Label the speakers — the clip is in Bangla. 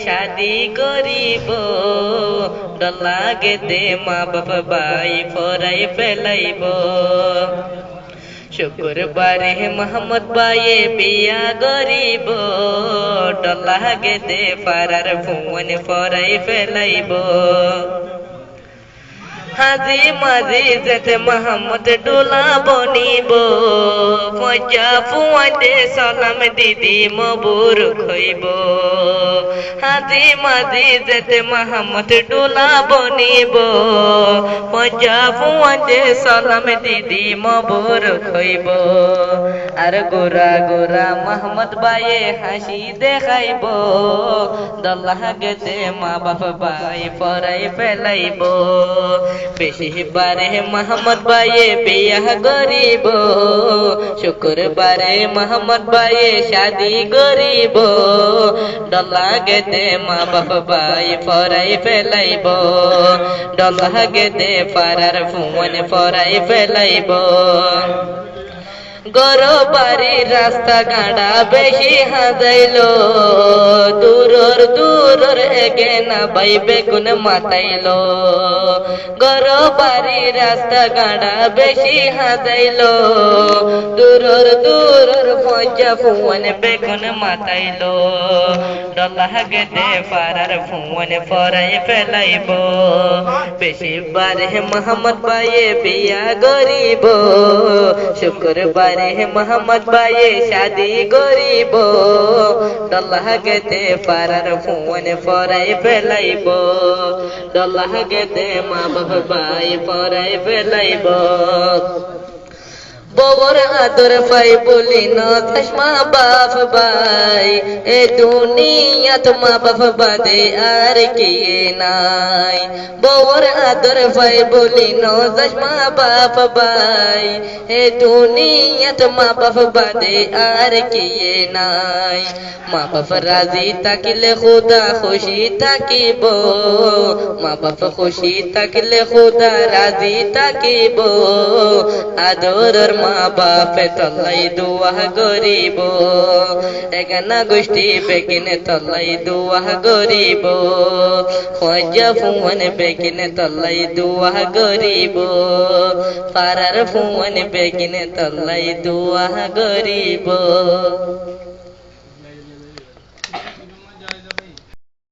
Speaker 1: শাদি করিব ডর লাগে দে মা বাপ ভাই ফরাই ফেলাইব শুক্রবারে মোহাম্মদ ভাইয়ে বিয়া করিব ডর লাগে দে পারার ফোন ফরাই ফেলাইব হাজি মাঝি যেতে মোহাম্মদ ডোলা বনিব মজা ফুয়াতে সালাম দিদি মবুর খইব হাজি মাঝি যেতে মোহাম্মদ ডোলা বনিব মজা ফুয়াতে সালাম দিদি মবুর খইব আর গোরা গোরা মোহাম্মদ ভাইয়ে হাসি দেখাইব দল্লাহ গেতে মা বাপ ভাই ফরাই ফেলাইব বেশি বারে মোহাম্মদ ভাইয়ে বিয়া করিব শুক্রবারে মোহাম্মদ ভাইয়ে শাদি করিব ডর লাগে দে মা বাপ ভাই ফরাই ফেলাইব ডর লাগে দে পারার ফোন ফরাই ফেলাইব গরো বাড়ি রাস্তা গাড়া বেশি হাজাইল দূরর দূরর এগে না বাইবে গুণ মাতাইল গরো বাড়ি রাস্তা গাড়া বেশি হাজাইল দূরর দূরর মজা ফোন বেগুন মাতাইল ডর লাগে দে পারার ফোন ফরাই ফেলাইব বেশি বারে মোহাম্মদ ভাইয়ে বিয়া করিব শুক্রবারে মোহাম্মদ ভাইয়ে শাদি করিব ডর লাগে দে পারার ফোন ফরাই ফেলাইব ডর লাগে দে মা বাপ ভাই ফরাই ফেলাইব ববর আদর পাই বলি ন চশমা বাপ ভাই এ দুনিয়াত মা বাপ বাদে আর কে নাই ববর আদর পাই বলি ন চশমা বাপ ভাই এ দুনিয়াত মা বাপ বাদে আর কে নাই মা বাপ রাজি থাকিলে খুদা খুশি থাকিব মা বাপ খুশি থাকিলে খুদা রাজি থাকিব আদরের মা বাপে তলাই দুয়া করিব এগানা গোষ্ঠী বেগিনে তলাই দুয়া করিব খোঁজা ফোন বেগিনে তলাই দুয়া করিব পারার ফোন বেগিনে তলাই দুয়া করিব।